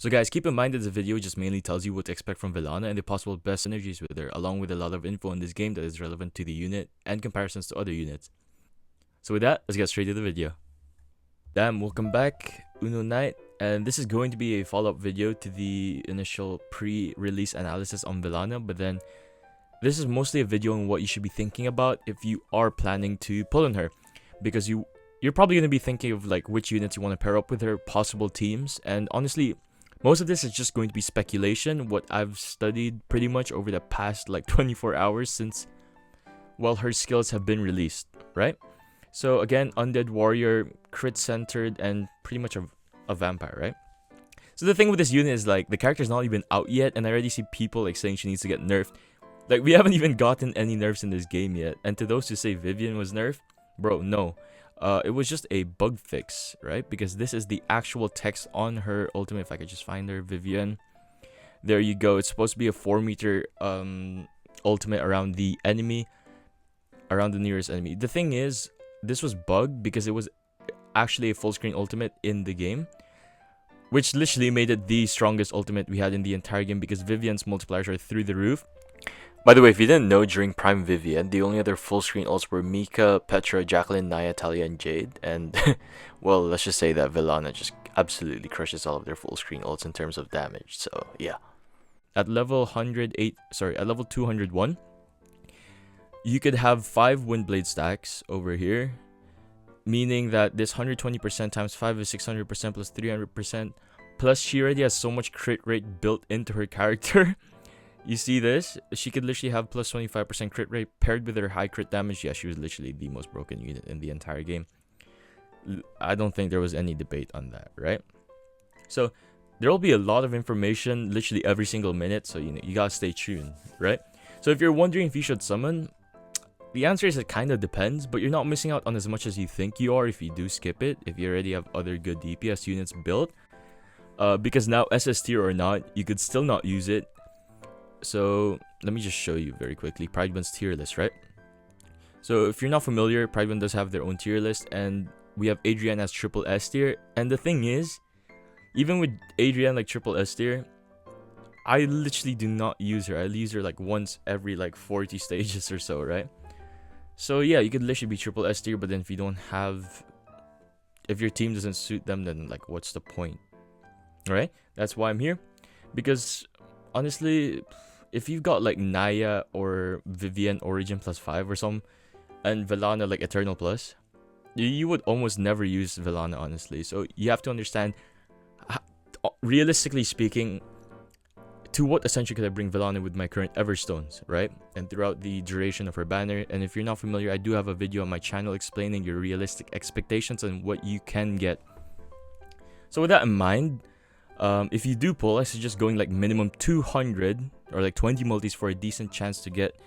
So guys, keep in mind that the video just mainly tells you what to expect from Velanna and the possible best synergies with her, along with a lot of info in this game that is relevant to the unit and comparisons to other units. So with that, let's get straight to the video. Damn, welcome back, Uno Knight, and this is going to be a follow-up video to the initial pre-release analysis on Velanna, but then this is mostly a video on what you should be thinking about if you are planning to pull on her, because you're probably going to be thinking of like which units you want to pair up with her, possible teams, and honestly, most of this is just going to be speculation, what I've studied pretty much over the past like 24 hours since, well, her skills have been released, right? So again, Undead Warrior, crit centered, and pretty much a vampire, right? So the thing with this unit is like the character's not even out yet, and I already see people like saying she needs to get nerfed. Like, we haven't even gotten any nerfs in this game yet, and to those who say Vivienne was nerfed, bro, no. It was just a bug fix, right? Because this is the actual text on her ultimate. If I could just find her, Vivienne. There you go. It's supposed to be a 4-meter ultimate around the enemy, around the nearest enemy. The thing is, this was bugged because it was actually a full screen ultimate in the game, which literally made it the strongest ultimate we had in the entire game because Vivienne's multipliers are through the roof. By the way, if you didn't know, during Prime Vivienne, the only other full screen ults were Mika, Petra, Jacqueline, Naya, Talia, and Jade. And, well, let's just say that Velanna just absolutely crushes all of their full screen ults in terms of damage. So, yeah. At level 201, you could have 5 Windblade stacks over here, meaning that this 120% times 5 is 600% plus 300%. Plus, she already has so much crit rate built into her character. You see this? She could literally have plus 25% crit rate paired with her high crit damage. Yeah, she was literally the most broken unit in the entire game. I don't think there was any debate on that, right? So, there will be a lot of information literally every single minute, so you gotta stay tuned, right? So, if you're wondering if you should summon, the answer is it kind of depends, but you're not missing out on as much as you think you are if you do skip it, if you already have other good DPS units built. Because now, SS tier or not, you could still not use it. So, let me just show you very quickly Pride 1's tier list, right? So, if you're not familiar, Pride 1 does have their own tier list, and we have Adrienne as triple S tier. And the thing is, even with Adrienne like triple S tier, I literally do not use her. I use her like once every like 40 stages or so, right? So, yeah, you could literally be triple S tier, but then if you don't have, if your team doesn't suit them, then like, what's the point? Right? That's why I'm here. Because, honestly, if you've got like Naya or Vivienne Origin plus 5 or some, and Velanna like Eternal plus, you would almost never use Velanna, honestly. So you have to understand, realistically speaking, to what essentially could I bring Velanna with my current Everstones, right? And throughout the duration of her banner. And if you're not familiar, I do have a video on my channel explaining your realistic expectations and what you can get. So with that in mind, if you do pull, I suggest going like minimum 200 or like 20 multis for a decent chance to get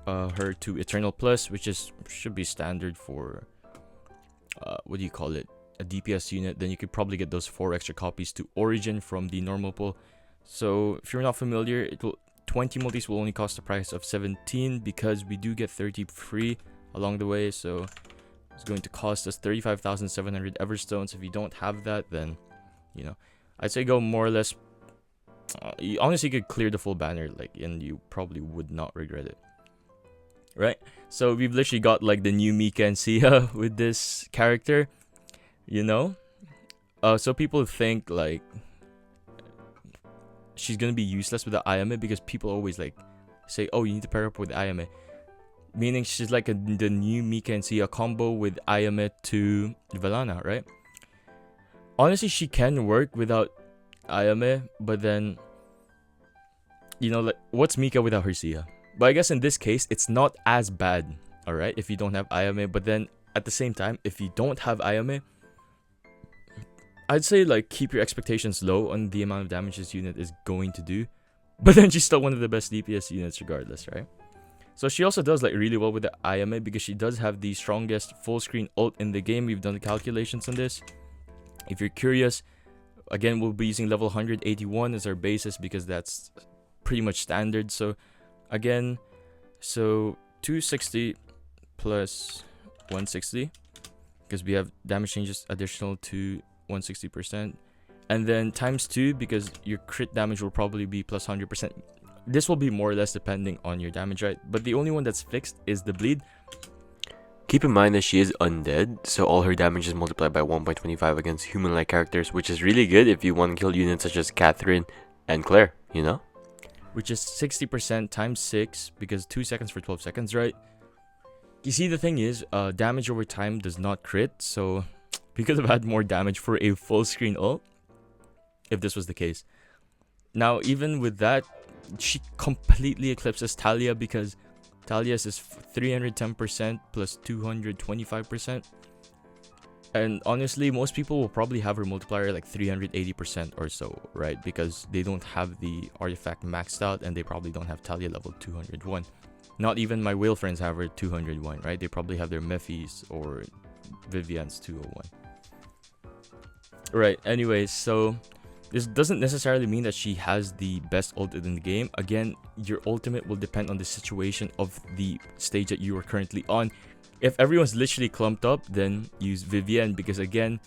her to Eternal Plus, which should be standard for what do you call it, a DPS unit. Then you could probably get those 4 extra copies to Origin from the normal pull. So if you're not familiar, 20 multis will only cost the price of 17 because we do get 30 free along the way. So it's going to cost us 35,700 Everstones. If you don't have that, then I'd say go more or less. You honestly could clear the full banner, like, and you probably would not regret it, right? So we've literally got like the new Mika and Sia with this character, So people think like she's gonna be useless with the Ayame because people always like say, "Oh, you need to pair up with Ayame," meaning she's like the new Mika and Sia combo with Ayame to Velanna, right? Honestly, she can work without Ayame, but then, like, what's Mika without her Sia? But I guess in this case, it's not as bad, alright, if you don't have Ayame. But then, at the same time, if you don't have Ayame, I'd say, like, keep your expectations low on the amount of damage this unit is going to do. But then she's still one of the best DPS units regardless, right? So she also does, like, really well with the Ayame because she does have the strongest full-screen ult in the game. We've done the calculations on this. If you're curious, again, we'll be using level 181 as our basis because that's pretty much standard. So, again, 260 plus 160 because we have damage changes additional to 160%. And then times 2 because your crit damage will probably be plus 100%. This will be more or less depending on your damage, right? But the only one that's fixed is the bleed. Keep in mind that she is undead, so all her damage is multiplied by 1.25 against human-like characters, which is really good if you want to kill units such as Catherine and Claire, you know? Which is 60% times 6 because 2 seconds for 12 seconds, right? You see, the thing is, damage over time does not crit, so we could have had more damage for a full screen ult if this was the case. Now, even with that, she completely eclipses Talia because Talia's is 310% plus 225%. And honestly, most people will probably have her multiplier like 380% or so, right? Because they don't have the artifact maxed out and they probably don't have Talia level 201. Not even my whale friends have her 201, right? They probably have their Mephis or Vivienne's 201. Right, anyways, so this doesn't necessarily mean that she has the best ult in the game. Again, your ultimate will depend on the situation of the stage that you are currently on. If everyone's literally clumped up, then use Vivienne because again,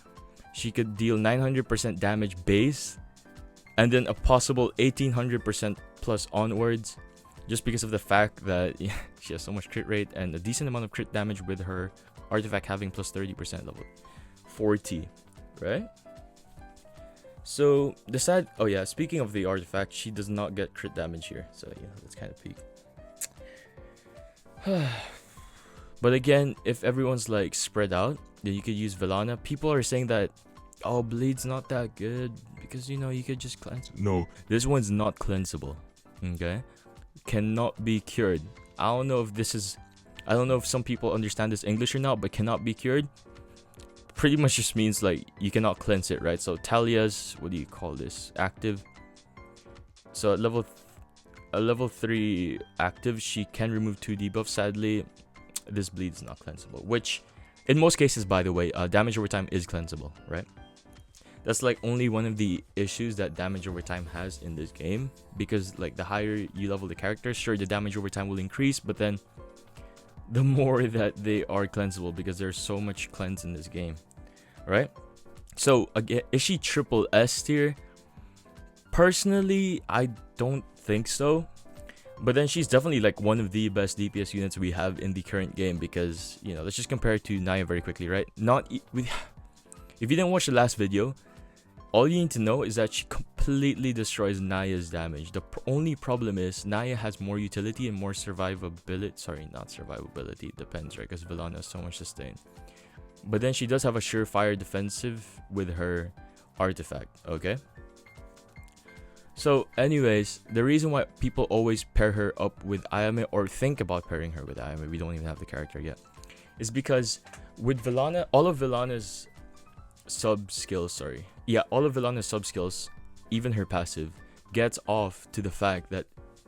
she could deal 900% damage base and then a possible 1800% plus onwards just because of the fact that she has so much crit rate and a decent amount of crit damage with her artifact having plus 30% level 40, right? So the sad, oh yeah, speaking of the artifact, she does not get crit damage here, so yeah, that's kind of peak. But again, if everyone's like spread out, then you could use Velanna. People are saying that, oh, bleed's not that good because you know you could just cleanse. No, this one's not cleansable. Okay, cannot be cured. I don't know if some people understand this English or not, but cannot be cured pretty much just means like you cannot cleanse it, right? So Talia's, what do you call this, active. So at level 3 active, she can remove 2 debuffs. Sadly, this bleed is not cleansable, which in most cases, by the way, damage over time is cleansable, right? That's like only one of the issues that damage over time has in this game, because like the higher you level the character, sure, the damage over time will increase, but then the more that they are cleansable, because there's so much cleanse in this game, right? So again, is she triple S tier? Personally, I don't think so. But then she's definitely like one of the best DPS units we have in the current game, because, you know, let's just compare it to Naya very quickly, right? If you didn't watch the last video, all you need to know is that she completely destroys Naya's damage. The only problem is Naya has more utility and more survivability. Sorry, not survivability. It depends, right? Because Velanna has so much sustain. But then she does have a surefire defensive with her artifact, okay? So anyways, the reason why people always pair her up with Ayame, or think about pairing her with Ayame, we don't even have the character yet, is because with Velanna, all of Velanna's sub skills, even her passive, gets off to the fact that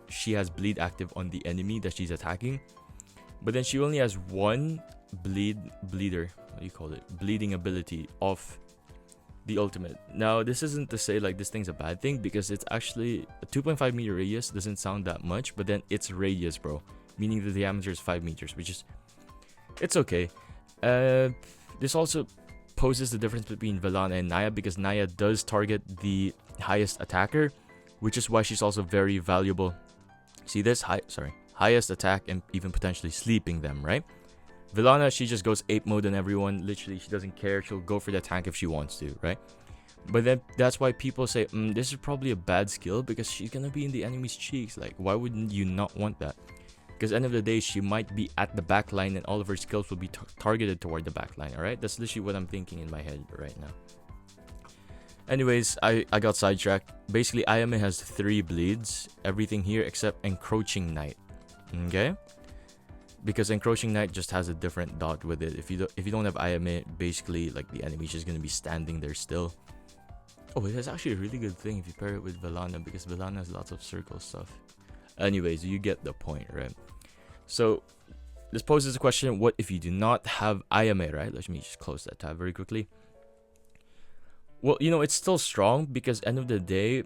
she has bleed active on the enemy that she's attacking. But then she only has one bleeding ability off the ultimate. Now, this isn't to say like this thing's a bad thing, because it's actually a 2.5 meter radius. Doesn't sound that much, but then it's radius, bro, meaning the diameter is 5 meters, which is, it's okay. This also poses the difference between Velanna and Naya, because Naya does target the highest attacker, which is why she's also very valuable. See this? Highest attack and even potentially sleeping them, right? Velanna, she just goes ape mode on everyone. Literally, she doesn't care. She'll go for the tank if she wants to, right? But then that's why people say, this is probably a bad skill, because she's gonna be in the enemy's cheeks. Like, why wouldn't you not want that? Because end of the day, she might be at the back line and all of her skills will be targeted toward the back line, alright? That's literally what I'm thinking in my head right now. Anyways, I got sidetracked. Basically, Ayame has 3 bleeds. Everything here except Encroaching Knight. Okay? Because Encroaching Knight just has a different dot with it. If you don't have Ayame, basically like the enemy's just gonna be standing there still. Oh, that's actually a really good thing if you pair it with Velanna, because Velanna has lots of circle stuff. Anyways, you get the point, right? So this poses a question: what if you do not have Ayame, right? Let me just close that tab very quickly. Well, you know, it's still strong, because end of the day,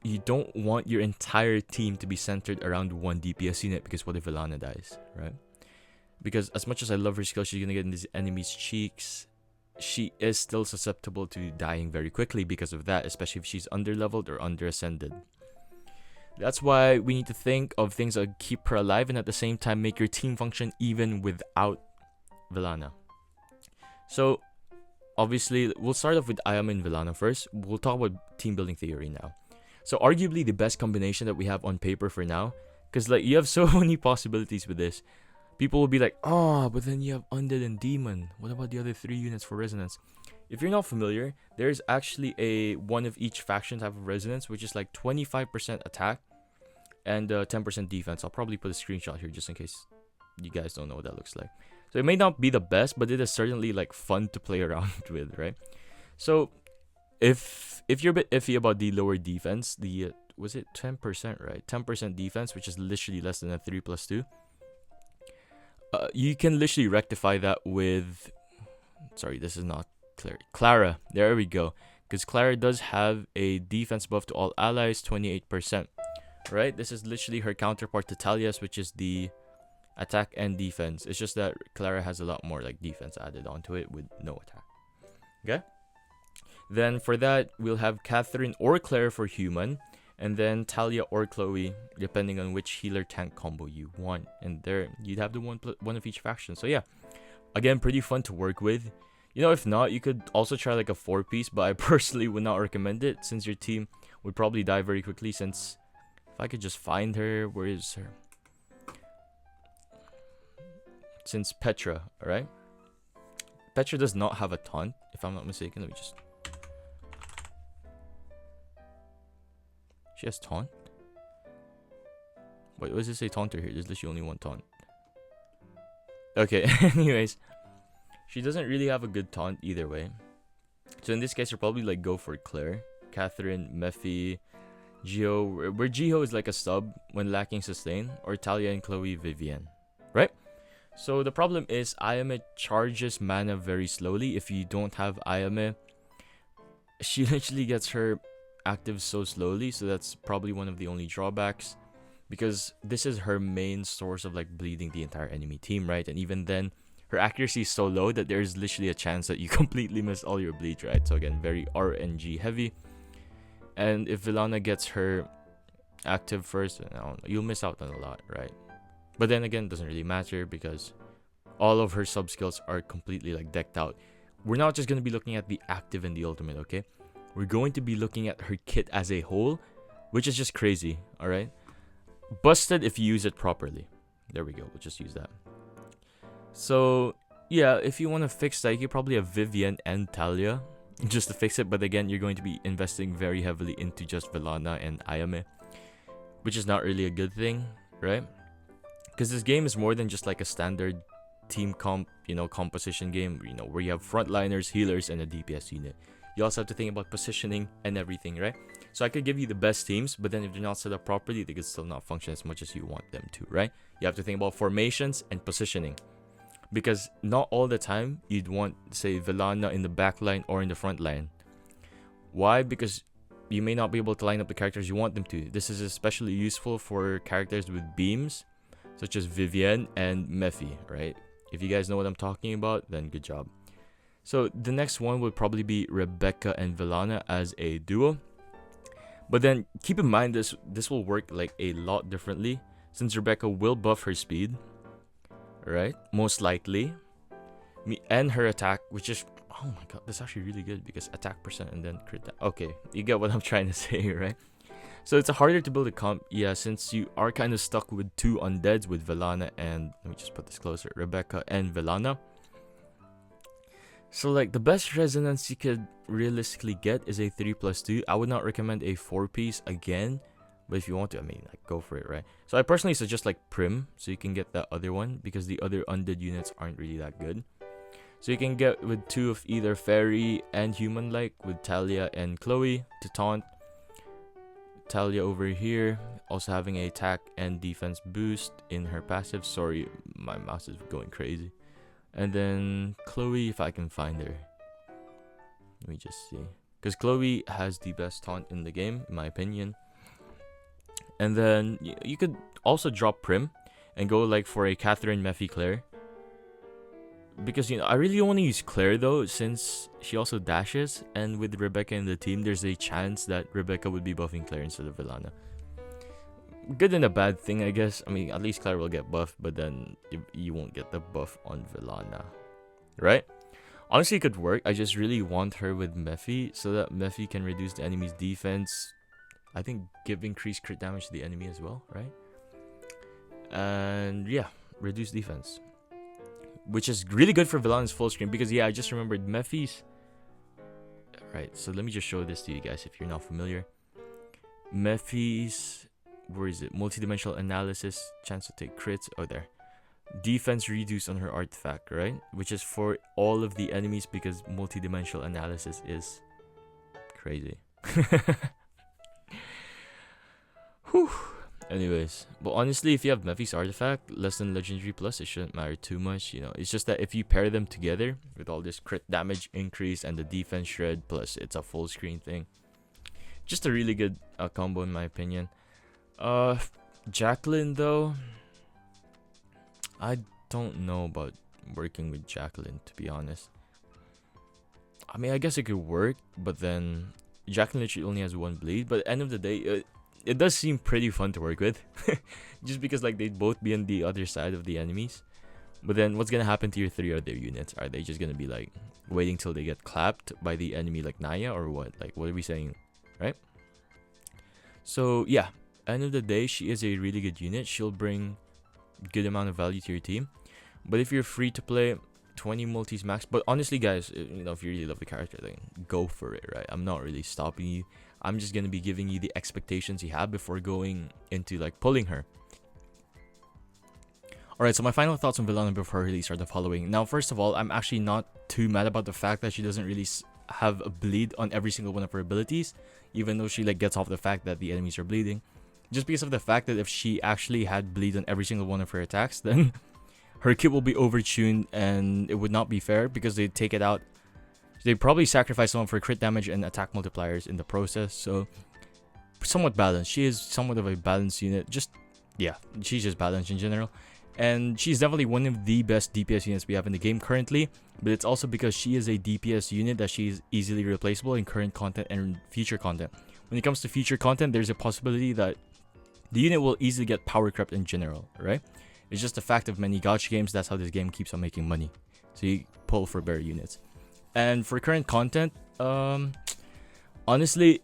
you don't want your entire team to be centered around one DPS unit, because what if Velanna dies, right? Because as much as I love her skill, she's gonna get in these enemies' cheeks. she is still susceptible to dying very quickly because of that, especially if she's underleveled or underascended. That's why we need to think of things that keep her alive and at the same time make your team function even without Velanna. So, obviously, we'll start off with Ayame and Velanna first. We'll talk about team building theory now. So, arguably the best combination that we have on paper for now, because like you have so many possibilities with this. People will be like, oh, but then you have Undead and Demon. What about the other 3 units for Resonance? If you're not familiar, there's actually a one of each faction type of Resonance, which is like 25% attack and 10% defense. I'll probably put a screenshot here just in case you guys don't know what that looks like. So it may not be the best, but it is certainly like fun to play around with, right? So if you're a bit iffy about the lower defense, the was it 10%, right? 10% defense, which is literally less than a 3+2. You can literally rectify that with, sorry, this is not Clara. There we go. Because Clara does have a defense buff to all allies, 28%. Right? This is literally her counterpart to Talia's, which is the attack and defense. It's just that Clara has a lot more like defense added onto it with no attack. Okay? Then for that, we'll have Catherine or Claire for human. And then Talia or Chloe, depending on which healer tank combo you want. And there, you'd have the one of each faction. So yeah, again, pretty fun to work with. You know, if not, you could also try like a 4-piece, but I personally would not recommend it since your team would probably die very quickly. Since if I could just find her, where is her? Since Petra, alright? Petra does not have a taunt, if I'm not mistaken. Let me just... She has taunt? Wait, what does it say taunter here? There's literally only one taunt. Okay, anyways. She doesn't really have a good taunt either way. So in this case, you'll probably like go for Claire, Catherine, Mephi, Gio, where Gio is like a sub when lacking sustain, or Talia and Chloe, Vivienne. Right? So the problem is Ayame charges mana very slowly. If you don't have Ayame, she literally gets her active so slowly, so that's probably one of the only drawbacks, because this is her main source of like bleeding the entire enemy team, right? And even then, her accuracy is so low that there's literally a chance that you completely miss all your bleeds, right? So again, very RNG heavy. And if Velanna gets her active first, you'll miss out on a lot, right? But then again, it doesn't really matter because all of her sub skills are completely like decked out. We're not just going to be looking at the active and the ultimate, okay? We're going to be looking at her kit as a whole, which is just crazy, alright? Busted if you use it properly. There we go, we'll just use that. So, yeah, if you want to fix that, you could probably have Vivienne and Talia just to fix it. But again, you're going to be investing very heavily into just Velanna and Ayame, which is not really a good thing, right? Because this game is more than just like a standard team composition game, where you have frontliners, healers, and a DPS unit. You also have to think about positioning and everything, right? So I could give you the best teams, but then if they're not set up properly, they could still not function as much as you want them to, right? You have to think about formations and positioning. Because not all the time you'd want, say, Velanna in the back line or in the front line. Why? Because you may not be able to line up the characters you want them to. This is especially useful for characters with beams, such as Vivienne and Mephi, right? If you guys know what I'm talking about, then good job. So the next one would probably be Rebecca and Velanna as a duo. But then keep in mind this will work like a lot differently, since Rebecca will buff her speed, right? Most likely. And her attack, which is, oh my god, that's actually really good because attack percent and then crit. Okay, you get what I'm trying to say, right? So it's harder to build a comp, yeah, since you are kind of stuck with 2 undeads with Velanna and, let me just put this closer, Rebecca and Velanna. So like the best resonance you could realistically get is a 3+2. I would not recommend a 4-piece again, but if you want to, I mean, like, go for it, right? So I personally suggest like Prim, so you can get that other one, because the other undead units aren't really that good. So you can get with 2 of either fairy and human, like with Talia and Chloe to taunt. Talia over here also having a attack and defense boost in her passive. Sorry, my mouse is going crazy. And then Chloe, if I can find her. Let me just see. Because Chloe has the best taunt in the game, in my opinion. And then you could also drop Prim and go like for a Catherine, Mephi, Claire. because I really don't want to use Claire though, since she also dashes, and with Rebecca in the team, there's a chance that Rebecca would be buffing Claire instead of Velanna. Good and a bad thing, I guess. I mean, at least Claire will get buffed, but then you won't get the buff on Velanna, right? Honestly, it could work. I just really want her with Mephi so that Mephi can reduce the enemy's defense. I think give increased crit damage to the enemy as well, right? And yeah, reduce defense, which is really good for Velanna's full screen, because I just remembered Mephi's. Right, so let me just show this to you guys if you're not familiar. Mephi's, where is it? Multidimensional analysis, chance to take crits. Oh, there. Defense reduce on her artifact, right? Which is for all of the enemies, because multidimensional analysis is crazy. Whew. Anyways, but honestly, if you have Mephi's artifact, less than legendary plus, it shouldn't matter too much. It's just that if you pair them together with all this crit damage increase and the defense shred, plus it's a full screen thing, just a really good combo in my opinion. Jacqueline though, I don't know about working with Jacqueline, to be honest. I mean, I guess it could work, but then Jacqueline literally only has one bleed. But at the end of the day, it does seem pretty fun to work with, just because like they'd both be on the other side of the enemies. But then what's gonna happen to your 3 other units? Are they just gonna be like waiting till they get clapped by the enemy like Naya, or what? Like, what are we saying, right? So yeah, end of the day, she is a really good unit. She'll bring good amount of value to your team. But if you're free to play, 20 multis max. But honestly, guys, if you really love the character, then go for it, right? I'm not really stopping you. I'm just gonna be giving you the expectations you have before going into like pulling her. Alright, so my final thoughts on Velanna before her release are the following. Now, first of all, I'm actually not too mad about the fact that she doesn't really have a bleed on every single one of her abilities, even though she like gets off the fact that the enemies are bleeding. Just because of the fact that if she actually had bleed on every single one of her attacks, then her kit will be overtuned and it would not be fair, because they take it out. They probably sacrifice someone for crit damage and attack multipliers in the process. So somewhat balanced. She is somewhat of a balanced unit. She's just balanced in general. And she's definitely one of the best DPS units we have in the game currently. But it's also because she is a DPS unit that she's easily replaceable in current content and future content. When it comes to future content, there's a possibility that the unit will easily get power crept in general, right? It's just a fact of many gacha games. That's how this game keeps on making money. So you pull for better units. And for current content, honestly,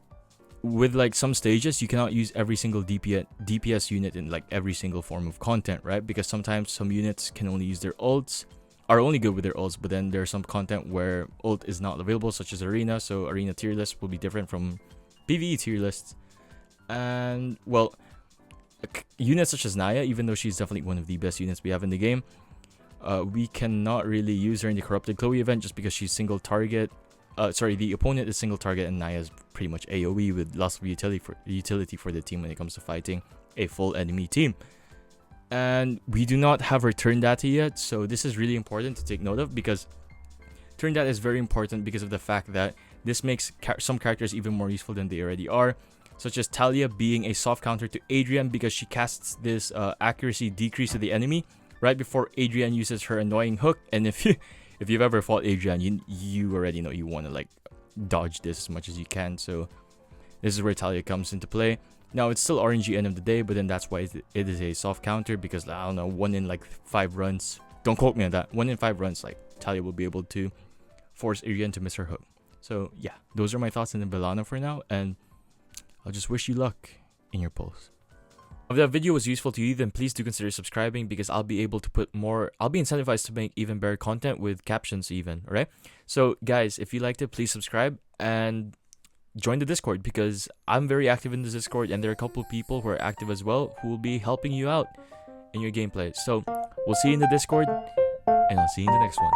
with like some stages, you cannot use every single DPS unit in like every single form of content, right? Because sometimes some units can only use their ults, are only good with their ults, but then there's some content where ult is not available, such as Arena. So Arena tier list will be different from PvE tier lists. And well, units such as Naya, even though she's definitely one of the best units we have in the game, we cannot really use her in the Corrupted Chloe event just because she's single target. The opponent is single target and Naya is pretty much AoE with lots of utility for the team when it comes to fighting a full enemy team. And we do not have her turn data yet, so this is really important to take note of, because turn data is very important because of the fact that this makes some characters even more useful than they already are, such as Talia being a soft counter to Adrian, because she casts this accuracy decrease to the enemy right before Adrian uses her annoying hook. And if you've ever fought Adrian, you already know you want to like dodge this as much as you can. So this is where Talia comes into play. Now it's still RNG end of the day, but then that's why it is a soft counter, because I don't know, 1 in like 5 runs, don't quote me on that, 1 in 5 runs, like Talia will be able to force Adrian to miss her hook. So yeah, those are my thoughts on the Velanna for now, and I'll just wish you luck in your pulls. If that video was useful to you, then please do consider subscribing, because I'll be able to put more, I'll be incentivized to make even better content with captions even, alright? So guys, if you liked it, please subscribe and join the Discord, because I'm very active in the Discord and there are a couple of people who are active as well who will be helping you out in your gameplay. So we'll see you in the Discord, and I'll see you in the next one.